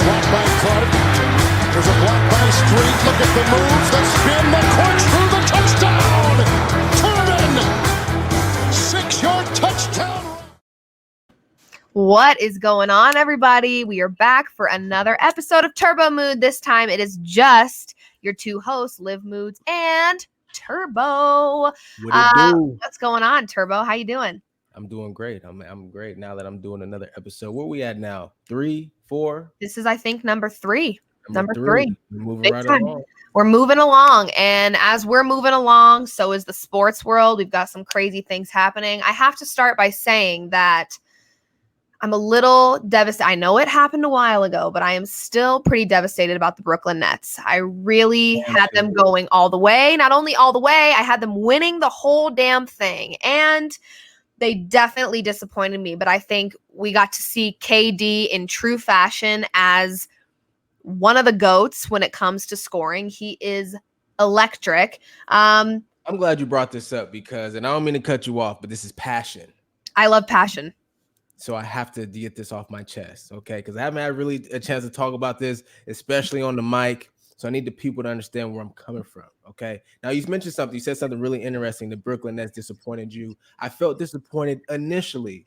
block by Clark. There's a block by Street. Look at the moves, the spin, the corkscrew, the touchdown! Turbin! 6-yard touchdown! What is going on, everybody? We are back for another episode of Turbomood. This time it is just your two hosts, Liv Moods and Turbo. What it do? What's going on, Turbo? How you doing? I'm doing great. I'm great now that I'm doing another episode. Where we at now? 3, 4? This is, I think, number three. Number three. three. We're moving Big right time. along. We're moving along, and as we're moving along, so is the sports world. We've got some crazy things happening. I have to start by saying that I'm a little devastated. I know it happened a while ago, but I am still pretty devastated about the Brooklyn Nets. I really had them going all the way. Not only all the way, I had them winning the whole damn thing. And they definitely disappointed me. But I think we got to see KD in true fashion as one of the GOATs when it comes to scoring. He is electric. I'm glad you brought this up because, and I don't mean to cut you off, but this is passion. I love passion. So I have to get this off my chest, okay? Because I haven't had really a chance to talk about this, especially on the mic. So I need the people to understand where I'm coming from, okay? Now, you mentioned something. You said something really interesting. The Brooklyn Nets disappointed you. I felt disappointed initially.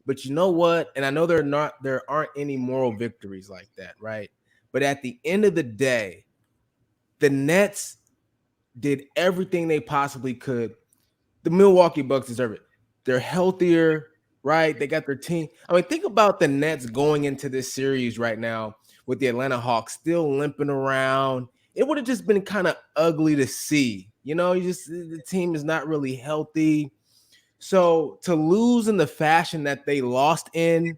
But you know what? And I know there aren't any moral victories like that, right? But at the end of the day, the Nets did everything they possibly could. The Milwaukee Bucks deserve it. They're healthier, right? They got their team. I mean, think about the Nets going into this series right now with the Atlanta Hawks still limping around. It would have just been kind of ugly to see. You know, the team is not really healthy. So to lose in the fashion that they lost in,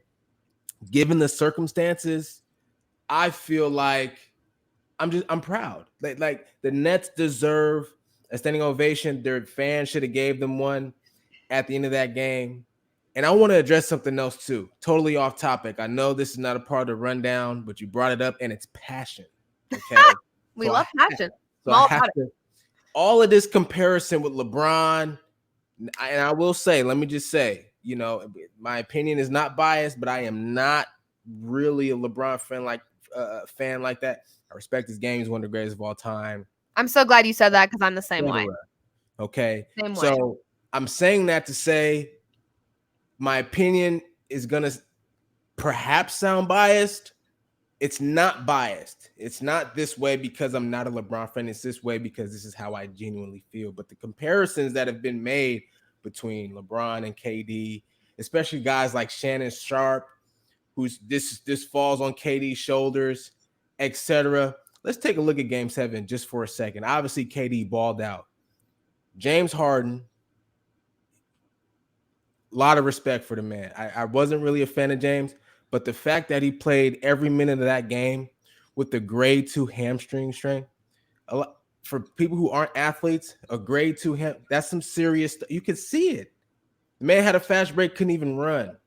given the circumstances, I feel like I'm proud. Like the Nets deserve a standing ovation. Their fans should have gave them one at the end of that game. And I want to address something else too. Totally off topic. I know this is not a part of the rundown, but you brought it up, and it's passion. Okay, We love passion. All of this comparison with LeBron, and I will say, let me just say, you know, my opinion is not biased, but I am not really a LeBron fan like that. I respect his game. He's one of the greatest of all time. I'm so glad you said that because I'm the same way. Okay. Same way. So I'm saying that to say my opinion is going to perhaps sound biased. It's not biased. It's not this way because I'm not a LeBron fan. It's this way because this is how I genuinely feel. But the comparisons that have been made between LeBron and KD, especially guys like Shannon Sharp, who's this falls on KD's shoulders, etc. Let's take a look at Game 7 just for a second. Obviously, KD balled out. James Harden, a lot of respect for the man. I wasn't really a fan of James, but the fact that he played every minute of that game with the grade 2 hamstring strain, for people who aren't athletes, a grade 2 that's some serious stuff. You could see it. The man had a fast break, couldn't even run,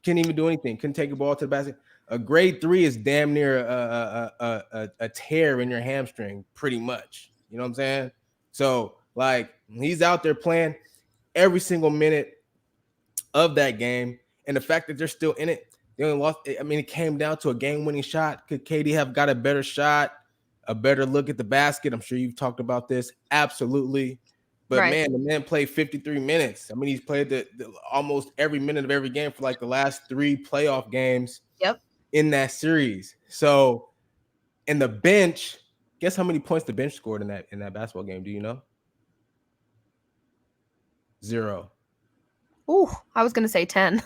couldn't even do anything, couldn't take a ball to the basket. A grade 3 is damn near a tear in your hamstring, pretty much. You know what I'm saying? So, like, he's out there playing every single minute of that game, and the fact that they're still in it, they only lost. I mean, it came down to a game-winning shot. Could KD have got a better shot, a better look at the basket? I'm sure you've talked about this. Absolutely. But right. Man, the man played 53 minutes. I mean, he's played the almost every minute of every game for like the last 3 playoff games. Yep. In that series. So, in the bench, guess how many points the bench scored in that basketball game? Do you know? 0. Ooh, I was gonna say 10.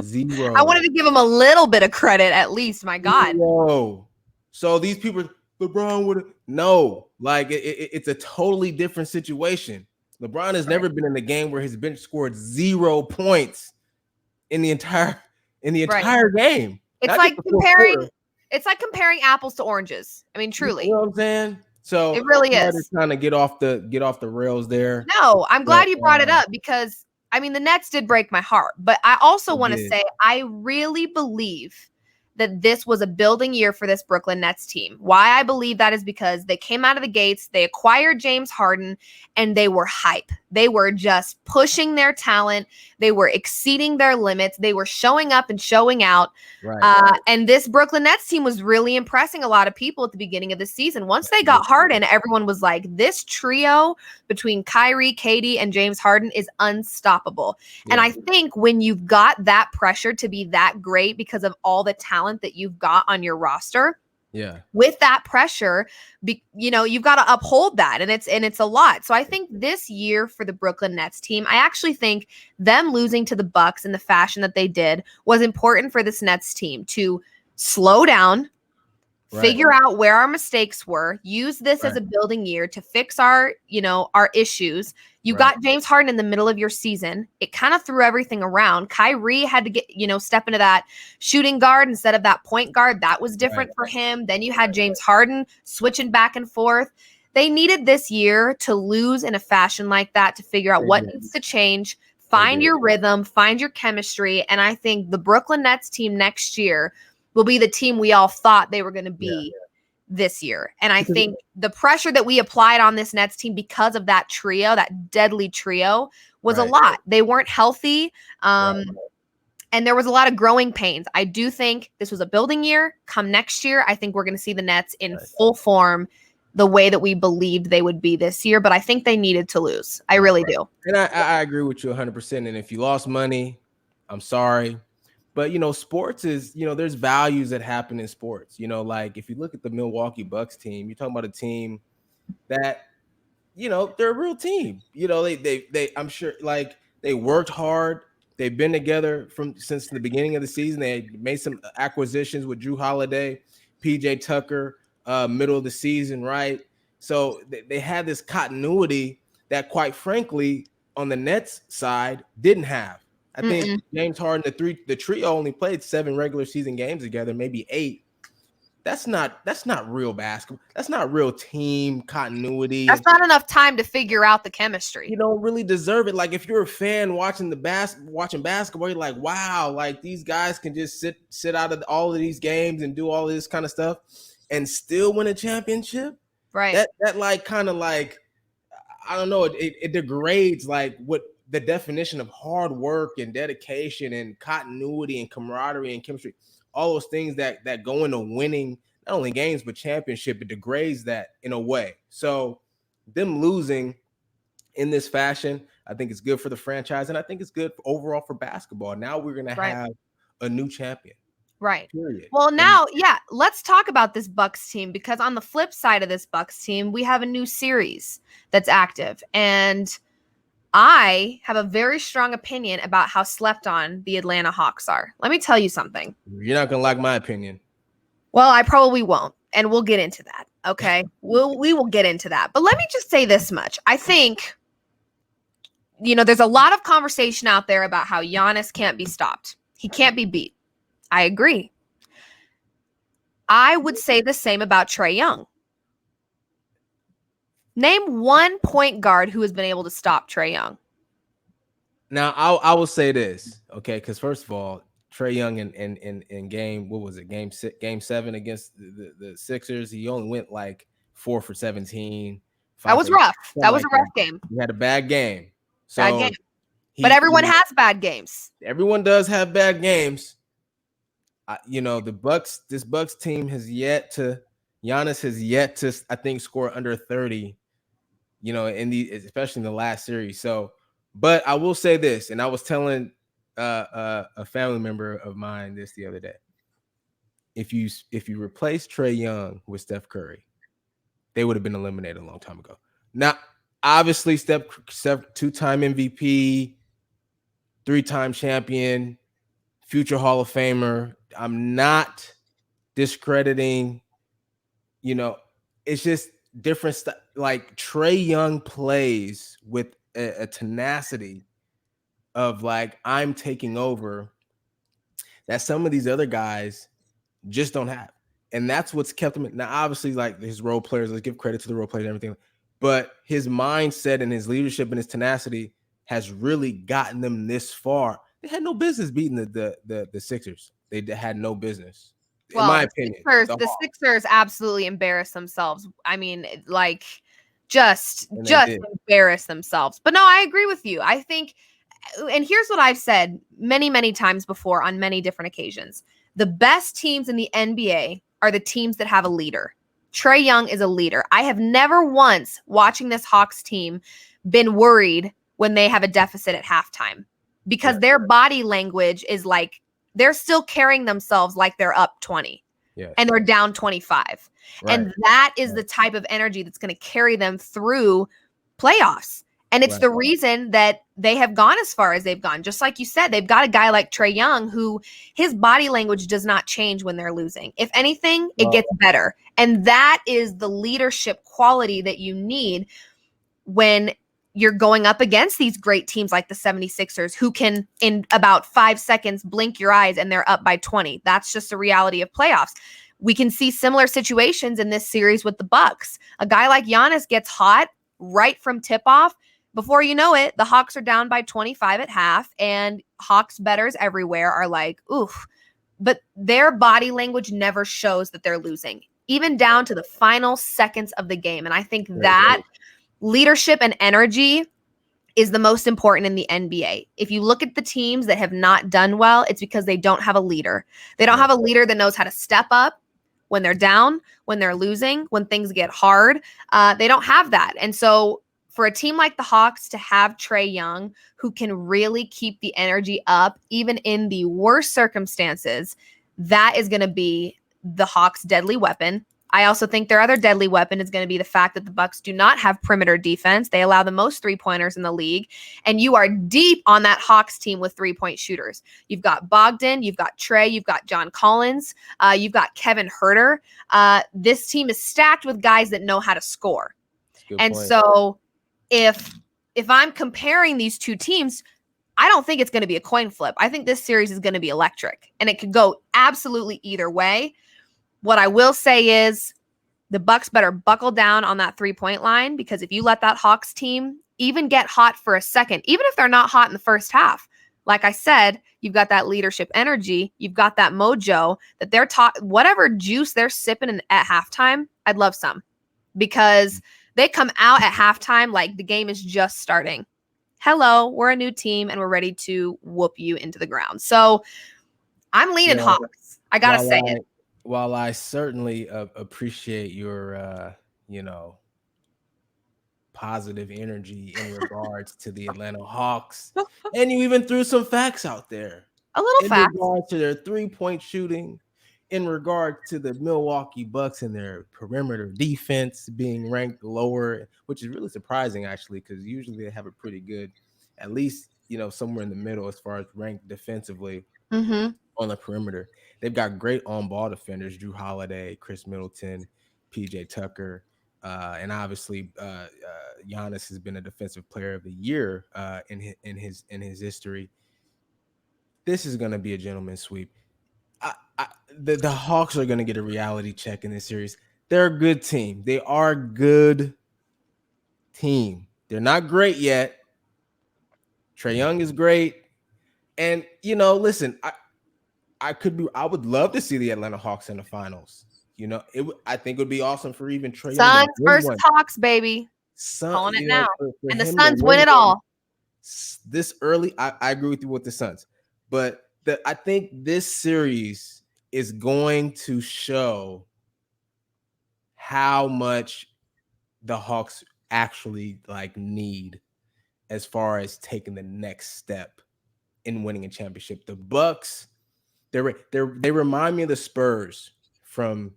0. I wanted to give him a little bit of credit at least. My God. 0. So these people, LeBron would have no. Like it's a totally different situation. LeBron has never been in a game where his bench scored 0 points in the entire game. It's like comparing apples to oranges. I mean, truly. You know what I'm saying? So it really is. Trying to get off the rails there. No, I'm glad you brought it up because I mean the Nets did break my heart, but I also want to say I really believe that this was a building year for this Brooklyn Nets team. Why I believe that is because they came out of the gates, they acquired James Harden, and they were hype. They were just pushing their talent. They were exceeding their limits. They were showing up and showing out. Right. And this Brooklyn Nets team was really impressing a lot of people at the beginning of the season. Once they got Harden, everyone was like, this trio between Kyrie, KD, and James Harden is unstoppable. Yeah. And I think when you've got that pressure to be that great because of all the talent that you've got on your roster, Yeah. with that pressure, you've got to uphold that. And it's a lot. So I think this year for the Brooklyn Nets team, I actually think them losing to the Bucks in the fashion that they did was important for this Nets team to slow down, figure out where our mistakes were, use this as a building year to fix our issues. You got James Harden in the middle of your season. It kind of threw everything around. Kyrie had to get, step into that shooting guard instead of that point guard. That was different for him. Then you had James Harden switching back and forth. They needed this year to lose in a fashion like that to figure out what needs to change, find your rhythm, find your chemistry. And I think the Brooklyn Nets team next year will be the team we all thought they were going to be this year. And I think the pressure that we applied on this Nets team because of that trio, that deadly trio, was a lot. They weren't healthy. And there was a lot of growing pains. I do think this was a building year. Come next year, I think we're going to see the Nets in full form the way that we believed they would be this year. But I think they needed to lose. I really do. And I agree with you 100%. And if you lost money, I'm sorry. But, sports is, there's values that happen in sports. Like if you look at the Milwaukee Bucks team, you're talking about a team that, they're a real team. They I'm sure like they worked hard. They've been together since the beginning of the season. They made some acquisitions with Drew Holiday, PJ Tucker, middle of the season, right? So they had this continuity that, quite frankly, on the Nets side, didn't have. I think James Harden, the trio only played 7 regular season games together, maybe 8. That's not real basketball. That's not real team continuity. That's not enough time to figure out the chemistry. You don't really deserve it. Like if you're a fan watching basketball, you're like, wow, like these guys can just sit out of all of these games and do all of this kind of stuff and still win a championship. Right. That like kind of like, I don't know, it degrades like what the definition of hard work and dedication and continuity and camaraderie and chemistry, all those things that go into winning not only games but championship. It degrades that in a way. So them losing in this fashion, I think it's good for the franchise, and I think it's good overall for basketball. Now we're gonna have a new champion. Right. Period. Well, now, let's talk about this Bucks team, because on the flip side of this Bucks team, we have a new series that's active. And I have a very strong opinion about how slept on the Atlanta Hawks are. Let me tell you something. You're not going to like my opinion. Well, I probably won't. And we'll get into that. Okay. We will get into that. But let me just say this much. I think, there's a lot of conversation out there about how Giannis can't be stopped. He can't be beat. I agree. I would say the same about Trae Young. Name one point guard who has been able to stop Trae Young. Now, I will say this, okay? Because first of all, Trae Young in game, what was it? Game 7 against the Sixers. He only went like 4 for 17. That was rough. That was a rough game. He had a bad game. So bad game. But everyone has bad games. Everyone does have bad games. This Bucks team Giannis has yet to, I think, score under 30. Especially in the last series. So, but I will say this, and I was telling a family member of mine this the other day. If you replace Trae Young with Steph Curry, they would have been eliminated a long time ago. Now, obviously, Steph 2-time MVP, 3-time champion, future Hall of Famer. I'm not discrediting. It's just different stuff. Like Trae Young plays with a tenacity of like, I'm taking over, that some of these other guys just don't have. And that's what's kept him. Now, obviously, like his role players, let's give credit to the role players and everything, but his mindset and his leadership and his tenacity has really gotten them this far. They had no business beating the Sixers. They had no business. in my opinion. The Sixers absolutely embarrassed themselves. I mean, like, just embarrass themselves. But no, I agree with you. I think, and here's what I've said many, many times before on many different occasions. The best teams in the NBA are the teams that have a leader. Trae Young is a leader. I have never once, watching this Hawks team, been worried when they have a deficit at halftime because their body language is like they're still carrying themselves like they're up 20 and they're down 25. Right. And that is the type of energy that's going to carry them through playoffs. And it's the reason that they have gone as far as they've gone. Just like you said, they've got a guy like Trae Young who his body language does not change when they're losing. If anything, it gets better. And that is the leadership quality that you need when you're going up against these great teams like the 76ers who can, in about 5 seconds, blink your eyes and they're up by 20. That's just a reality of playoffs. We can see similar situations in this series with the Bucks. A guy like Giannis gets hot right from tip-off. Before you know it, the Hawks are down by 25 at half, and Hawks bettors everywhere are like, oof. But their body language never shows that they're losing, even down to the final seconds of the game. And I think that leadership and energy is the most important in the NBA. If you look at the teams that have not done well, it's because they don't have a leader. They don't have a leader that knows how to step up when they're down, when they're losing, when things get hard. They don't have that. And so for a team like the Hawks to have Trae Young, who can really keep the energy up, even in the worst circumstances, that is going to be the Hawks' deadly weapon. I also think their other deadly weapon is going to be the fact that the Bucks do not have perimeter defense. They allow the most three-pointers in the league, and you are deep on that Hawks team with three-point shooters. You've got Bogdan, you've got Trae, you've got John Collins, you've got Kevin Huerter. This team is stacked with guys that know how to score. And so if I'm comparing these two teams, I don't think it's going to be a coin flip. I think this series is going to be electric, and it could go absolutely either way. What I will say is the Bucks better buckle down on that three-point line, because if you let that Hawks team even get hot for a second, even if they're not hot in the first half, like I said, you've got that leadership energy, you've got that mojo that they're whatever juice they're sipping at halftime, I'd love some, because they come out at halftime like the game is just starting. Hello, we're a new team and we're ready to whoop you into the ground. So I'm leaning Hawks. I got to say it. While I certainly appreciate your, positive energy in regards to the Atlanta Hawks, and you even threw some facts out there. A little fact. In regard to their three-point shooting, in regard to the Milwaukee Bucks and their perimeter defense being ranked lower, which is really surprising, actually, because usually they have a pretty good, at least, somewhere in the middle as far as ranked defensively. Mm-hmm. On the perimeter. They've got great on-ball defenders: Drew Holiday, Chris Middleton, PJ Tucker, and obviously Giannis has been a defensive player of the year in his history. This is going to be a gentleman's sweep. The Hawks are going to get a reality check in this series. They're a good team. They are a good team. They're not great yet. Trae Young is great. And, listen, I would love to see the Atlanta Hawks in the finals. I think it would be awesome for even Trae Young. Suns versus Hawks, baby. Calling it now. And the Suns win it all. This early, I agree with you with the Suns. But I think this series is going to show how much the Hawks actually need as far as taking the next step in winning a championship. The Bucks, they remind me of the Spurs from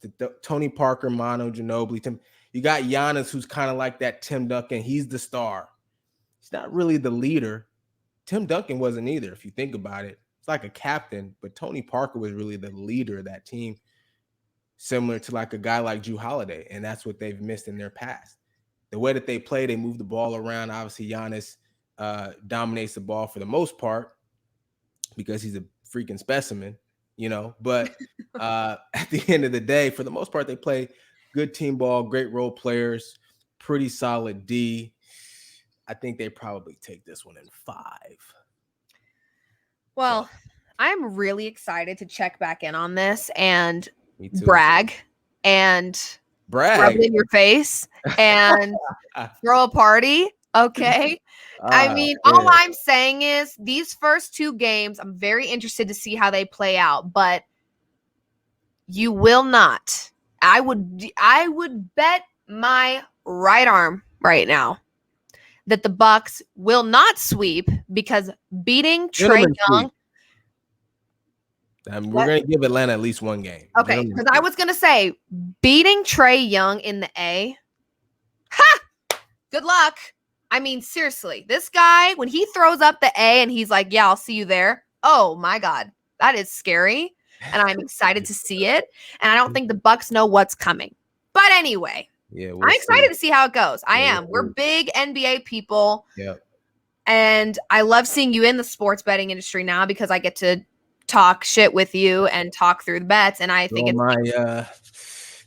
the Tony Parker, Manu Ginobili. You got Giannis, who's kind of like that Tim Duncan. He's the star. He's not really the leader. Tim Duncan wasn't either, if you think about it. It's like a captain, but Tony Parker was really the leader of that team, similar to like a guy like Drew Holiday, and that's what they've missed in their past. The way that they play, they move the ball around. Obviously, Giannis dominates the ball for the most part because he's a freaking specimen, but at the end of the day, for the most part, they play good team ball, great role players, pretty solid D. I think they probably take this one in 5. Well, I'm really excited to check back in on this and Me too. brag and rub Brag. it in your face and throw a party. Okay. I mean, all man. I'm saying is these first 2 games, I'm very interested to see how they play out, but you will not. I would bet my right arm right now that the Bucks will not sweep because beating Trae Gentlemen Young. sweep. We're going to give Atlanta at least one game. Okay, Gentlemen because I sweep. was gonna say beating Trae Young in the A. Ha! Good luck. I mean, seriously, this guy, when he throws up the A and he's like, "Yeah, I'll see you there." Oh my God, that is scary, and I'm excited to see it. And I don't think the Bucks know what's coming. But anyway, Yeah, I'm excited to see how it goes. I Yeah, am. We're big NBA people. Yeah. And I love seeing you in the sports betting industry now because I get to talk shit with you and talk through the bets. And I think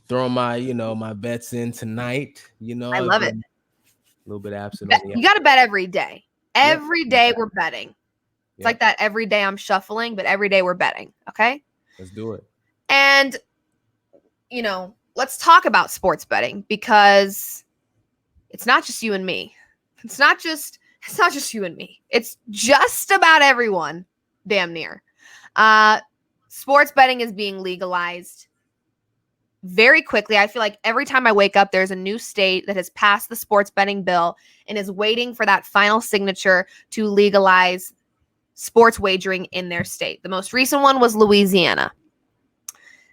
throwing my my bets in tonight. I love it. A little bit absent on the. You got to bet every day. Every day Exactly. we're betting. It's Yep. like that every day I'm shuffling, but every day we're betting. Okay. Let's do it. And, let's talk about sports betting because it's not just you and me. It's not just you and me. It's just about everyone, damn near. Sports betting is being legalized very quickly. I feel like every time I wake up, there's a new state that has passed the sports betting bill and is waiting for that final signature to legalize sports wagering in their state. The most recent one was Louisiana.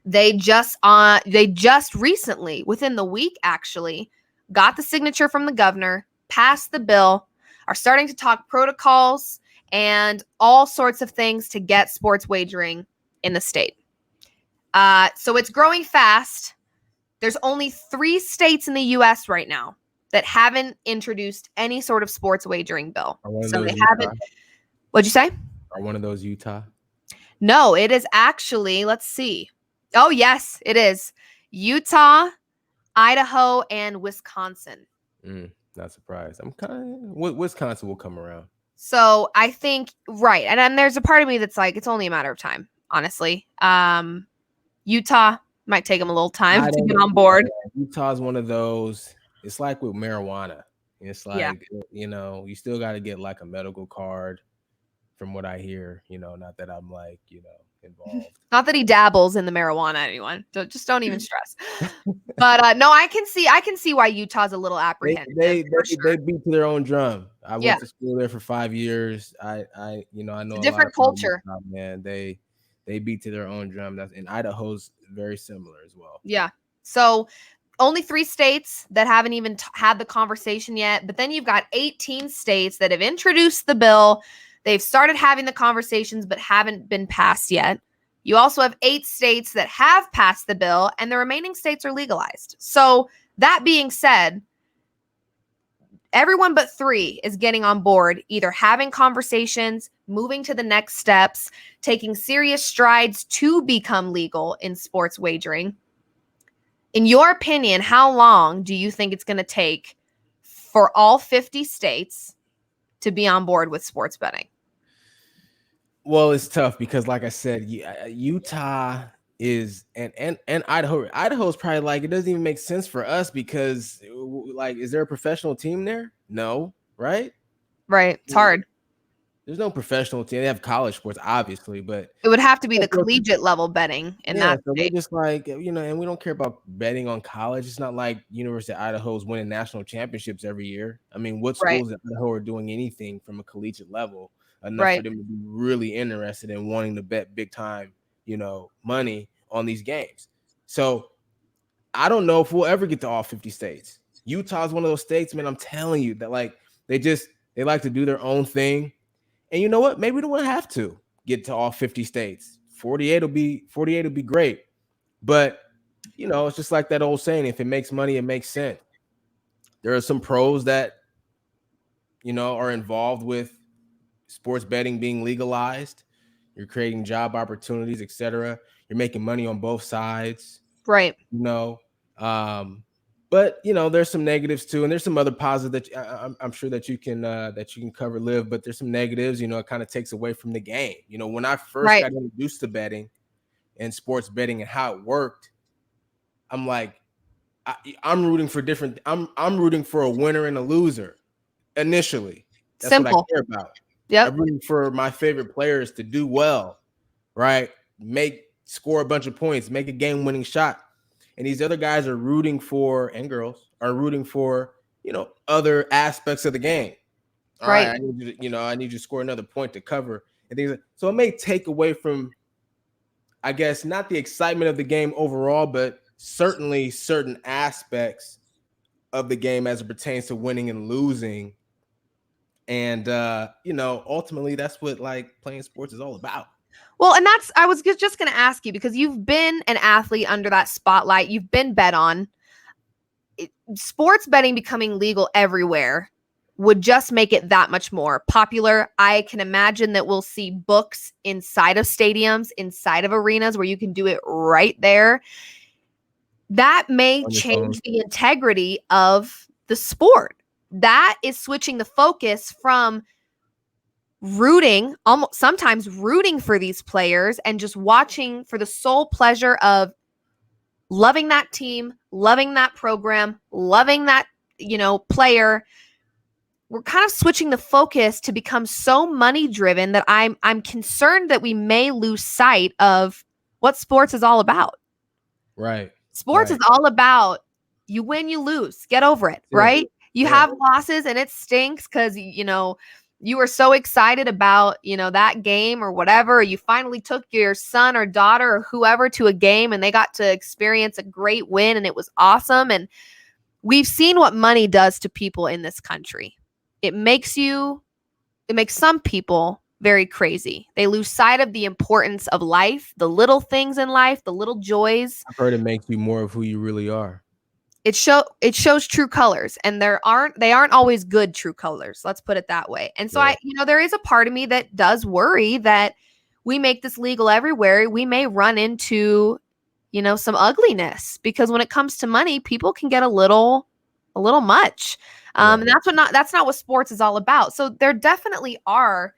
They just recently, within the week actually, got the signature from the governor, passed the bill, are starting to talk protocols and all sorts of things to get sports wagering in the state. So it's growing fast. There's only 3 states in the U.S. right now that haven't introduced any sort of sports wagering bill. So they haven't. What'd you say? Are one of those Utah? No, it is actually, let's see. Oh, yes, it is. Utah, Idaho, and Wisconsin. Not surprised. I'm kind of Wisconsin will come around. So I think, right. And then there's a part of me that's like, it's only a matter of time, honestly. Utah might take them a little time to get on board. Utah's one of those. It's like with marijuana. It's like, you still got to get like a medical card from what I hear, not that I'm like, involved. Not that he dabbles in the marijuana, anyone. Just don't even stress. But no, I can see why Utah's a little apprehensive. They beat to their own drum. I went to school there for 5 years. I know it's a different culture. Utah, man, they beat to their own drum. That's in Idaho's very similar as well. Yeah. So only 3 states that haven't even had the conversation yet. But then you've got 18 states that have introduced the bill. They've started having the conversations, but haven't been passed yet. You also have 8 states that have passed the bill, and the remaining states are legalized. So that being said, everyone but 3 is getting on board, either having conversations, moving to the next steps, taking serious strides to become legal in sports wagering. In your opinion, how long do you think it's going to take for all 50 states to be on board with sports betting? Well, it's tough because, like I said, Utah is and Idaho. Idaho is probably like, it doesn't even make sense for us because, like, is there a professional team there? No, right? Right. It's hard. There's no professional team. They have college sports, obviously, but it would have to be the collegiate level betting in that. So we're just like, and we don't care about betting on college. It's not like University of Idaho is winning national championships every year. I mean, what schools in Idaho are doing anything from a collegiate level enough for them to be really interested in wanting to bet big time, money on these games? So I don't know if we'll ever get to all 50 states. Utah is one of those states, man. I'm telling you that, like, they like to do their own thing. And you know what? Maybe we don't have to get to all 50 states. 48 will be great. But, it's just like that old saying, if it makes money, it makes sense. There are some pros that, are involved with sports betting being legalized. You're creating job opportunities, etc. You're making money on both sides. Right. But there's some negatives too, and there's some other positives that I'm sure that you can cover, Liv. But there's some negatives. It kind of takes away from the game. When I first got introduced to betting and sports betting and how it worked, I'm like, I'm rooting for different. I'm rooting for a winner and a loser initially. That's Simple. what I care about. Yep. I'm rooting for my favorite players to do well, right? Score a bunch of points, make a game-winning shot. And these other guys are rooting for, and girls are rooting for, other aspects of the game. All right, I need you to, I need you to score another point to cover and things. So it may take away from, I guess, not the excitement of the game overall, but certainly certain aspects of the game as it pertains to winning and losing. And ultimately that's what playing sports is all about. Well, and I was just going to ask you, because you've been an athlete under that spotlight. You've been bet on. Sports betting becoming legal everywhere would just make it that much more popular. I can imagine that we'll see books inside of stadiums, inside of arenas, where you can do it right there. That may change the integrity of the sport. That is switching the focus from sometimes rooting for these players and just watching for the sole pleasure of loving that team, loving that program, loving that, player. We're kind of switching the focus to become so money driven that I'm concerned that we may lose sight of what sports is all about. Right. Sports is all about you win, you lose, get over it, right? You have losses and it stinks because, you were so excited about, that game or whatever. You finally took your son or daughter or whoever to a game and they got to experience a great win and it was awesome. And we've seen what money does to people in this country. It makes some people very crazy. They lose sight of the importance of life, the little things in life, the little joys. I've heard it makes you more of who you really are. It shows true colors, and they aren't always good true colors. Let's put it that way. And so there is a part of me that does worry that we make this legal everywhere. We may run into, some ugliness, because when it comes to money, people can get a little much. And that's not what sports is all about. So there definitely are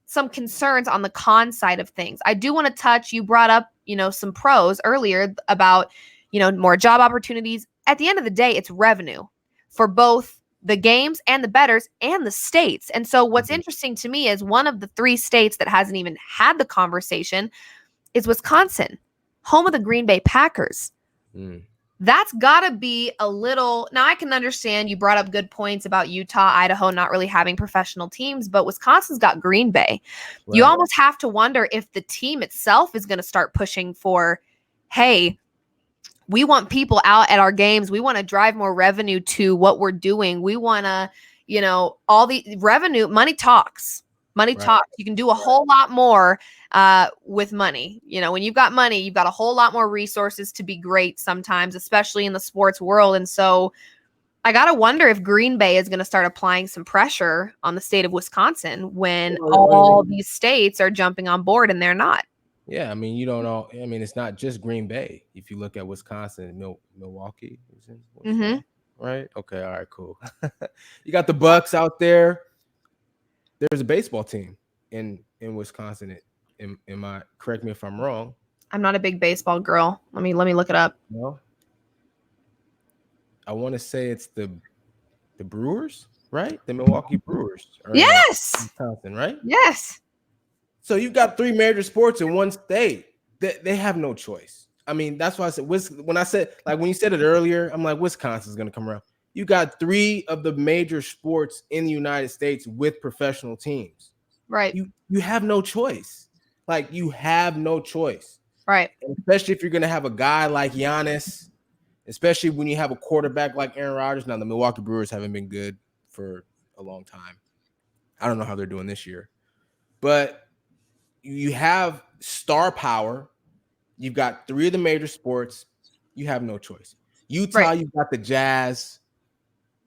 some concerns on the con side of things. I do want to touch, you brought up, some pros earlier about, more job opportunities. At the end of the day, it's revenue for both the games and the bettors and the states. And so what's interesting to me is one of the 3 states that hasn't even had the conversation is Wisconsin, home of the Green Bay Packers. That's got to be a little. Now, I can understand you brought up good points about Utah, Idaho not really having professional teams, but Wisconsin's got Green Bay. Right. You almost have to wonder if the team itself is going to start pushing for, hey, we want people out at our games. We want to drive more revenue to what we're doing. We want to, all the revenue, money talks. Money talks. You can do a whole lot more with money. When you've got money, you've got a whole lot more resources to be great sometimes, especially in the sports world. And so I got to wonder if Green Bay is going to start applying some pressure on the state of Wisconsin when all these states are jumping on board and they're not. Yeah, I mean, it's not just Green Bay. If you look at Wisconsin, Milwaukee, right? Okay, all right, cool. You got the Bucks out there. There's a baseball team in Wisconsin. Correct me if I'm wrong. I'm not a big baseball girl. Let me look it up. No. I want to say it's the Brewers, right? The Milwaukee Brewers. Yes. Wisconsin, right? Yes. So you've got 3 major sports in one state. They have no choice. I mean, that's why I said when you said it earlier, I'm like, Wisconsin's going to come around. You got 3 of the major sports in the United States with professional teams. Right. You have no choice. You have no choice. Right. And especially if you're going to have a guy like Giannis, especially when you have a quarterback like Aaron Rodgers. Now, the Milwaukee Brewers haven't been good for a long time. I don't know how they're doing this year. But you have star power. You've got 3 of the major sports. You have no choice. Utah, You've got the Jazz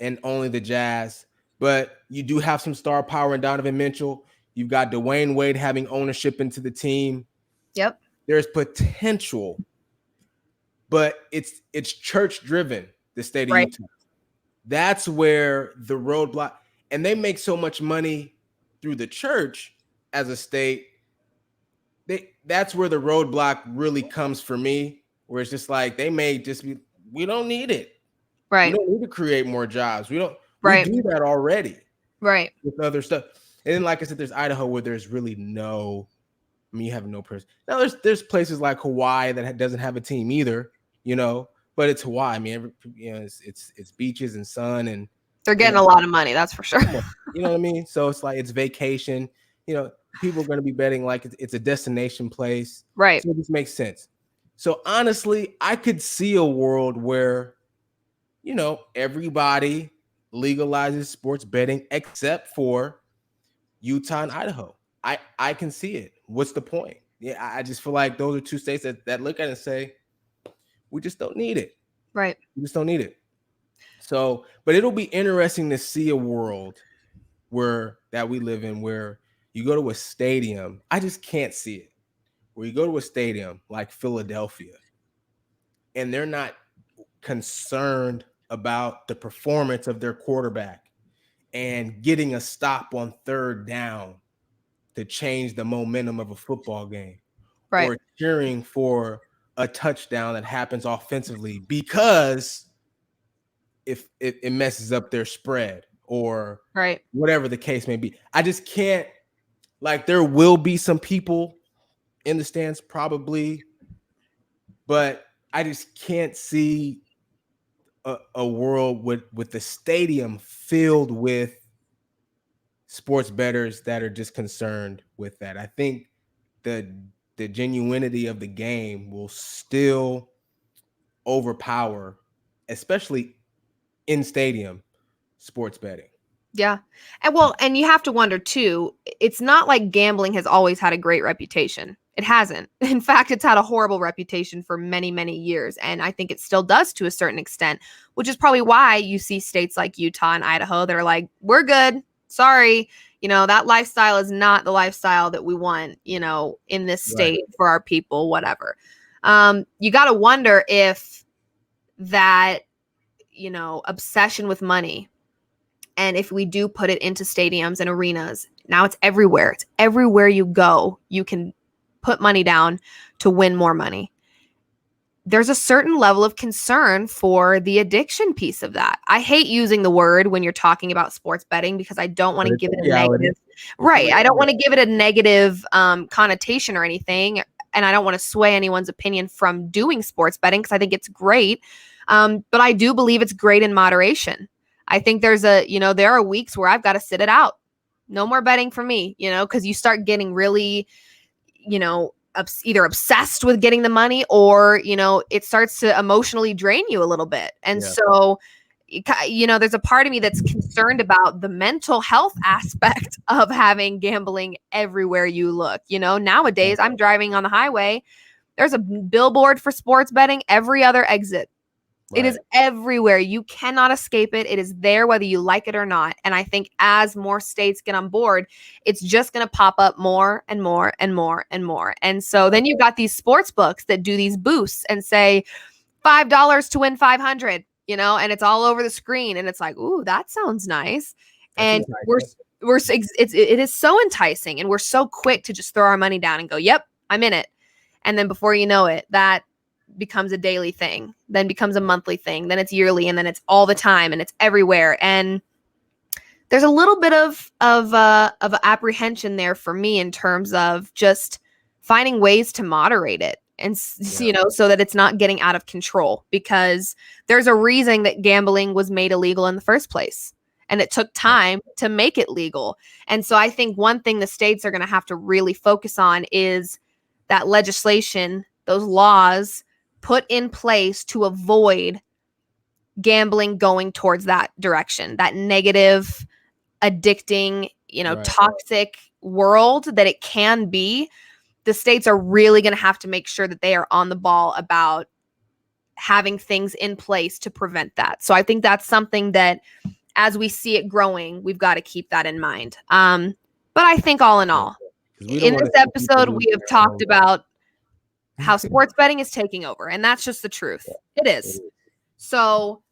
and only the Jazz. But you do have some star power in Donovan Mitchell. You've got Dwayne Wade having ownership into the team. Yep. There's potential, but it's church driven. the state of Right. Utah. That's where the roadblock, and they make so much money through the church as a state. That's where the roadblock really comes for me, where it's just like they may just be, we don't need it. We Right. don't need to create more jobs. We Right. do that already Right. with other stuff. And then, like I said, there's Idaho where there's really no, I mean, you have no person. Now there's places like Hawaii that doesn't have a team either, you know, but it's Hawaii. I mean, it's beaches and sun, and They're getting a lot of money, that's for sure. you know what I mean? So it's like it's vacation. You know, people are going to be betting like it's a destination place. Right. So this makes sense. So honestly, I could see a world where, you know, everybody legalizes sports betting except for Utah and Idaho. I can see it. What's the point? Yeah, I just feel like those are two states that look at it and say, we just don't need it. Right. We just don't need it. So, but it'll be interesting to see a world that we live in where you go to a stadium. I just can't see it. Where you go to a stadium like Philadelphia and they're not concerned about the performance of their quarterback and getting a stop on third down to change the momentum of a football game, Right. or cheering for a touchdown that happens offensively because if it messes up their spread or Right. whatever the case may be. I just can't, like, there will be some people in the stands probably, but I just can't see a world with the stadium filled with sports bettors that are just concerned with that. I think the genuinity of the game will still overpower, especially in stadium sports betting. Yeah. And you have to wonder too, it's not like gambling has always had a great reputation. It hasn't. In fact, it's had a horrible reputation for many, many years. And I think it still does to a certain extent, which is probably why you see states like Utah and Idaho that are like, we're good. Sorry. You know, that lifestyle is not the lifestyle that we want, you know, in this state for our people, whatever. You got to wonder if that, you know, obsession with money, and if we do put it into stadiums and arenas, now it's everywhere. It's everywhere you go. You can put money down to win more money. There's a certain level of concern for the addiction piece of that. I hate using the word when you're talking about sports betting because I don't want to give it a negative. Right. I don't want to give it a negative connotation or anything. And I don't want to sway anyone's opinion from doing sports betting because I think it's great. But I do believe it's great in moderation. I think there are weeks where I've got to sit it out. No more betting for me, you know, because you start getting really, you know, either obsessed with getting the money or, you know, it starts to emotionally drain you a little bit. And so, you know, there's a part of me that's concerned about the mental health aspect of having gambling everywhere you look. You know, nowadays I'm driving on the highway. There's a billboard for sports betting every other exit. It is everywhere. You cannot escape it. It is there whether you like it or not. And I think as more states get on board, it's just going to pop up more and more and more and more. And so then you've got these sports books that do these boosts and say $5 to win 500, you know, and it's all over the screen. And it's like, ooh, that sounds nice. And it is so enticing. And we're so quick to just throw our money down and go, yep, I'm in it. And then before you know it, that becomes a daily thing, then becomes a monthly thing, then it's yearly, and then it's all the time and it's everywhere. And there's a little bit of apprehension there for me in terms of just finding ways to moderate it and you know, so that it's not getting out of control, because there's a reason that gambling was made illegal in the first place. And it took time to make it legal. And so I think one thing the states are going to have to really focus on is that legislation, those laws put in place to avoid gambling going towards that direction, that negative, addicting, you know, toxic world that it can be. The states are really going to have to make sure that they are on the ball about having things in place to prevent that. So I think that's something that as we see it growing, we've got to keep that in mind. But I think all in all, in this episode, we have talked about how sports betting is taking over, and that's just the truth. It is. So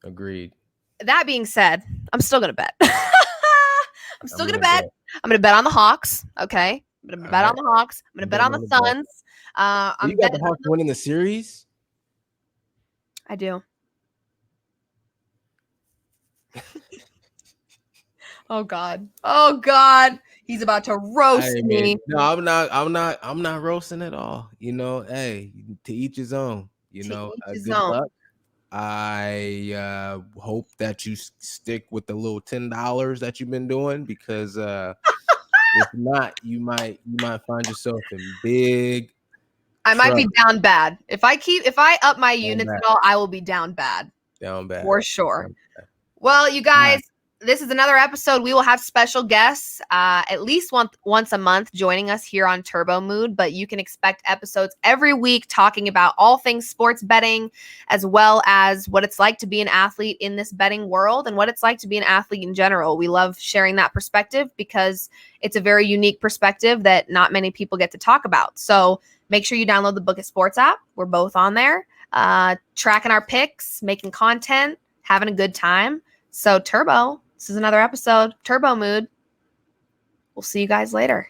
Agreed. That being said, I'm still gonna bet. I'm still gonna bet. bet. I'm gonna bet on the Hawks. Okay, I'm gonna bet on the Hawks. I'm gonna bet on the Suns. You got the Hawks winning the series? I do. Oh God. Oh God. He's about to roast me. No, I'm not roasting at all. You know, hey, to each his own. You know, good luck. I hope that you stick with the little $10 that you've been doing, because if not, you might find yourself in big. I might be down bad. If I up my units at all, I will be down bad. Down bad. For sure. Well, you guys, this is another episode. We will have special guests at least once a month joining us here on Turbomood, but you can expect episodes every week talking about all things sports betting, as well as what it's like to be an athlete in this betting world and what it's like to be an athlete in general. We love sharing that perspective because it's a very unique perspective that not many people get to talk about. So make sure you download the Book of Sports app. We're both on there, tracking our picks, making content, having a good time. So Turbo, this is another episode, Turbomood. We'll see you guys later.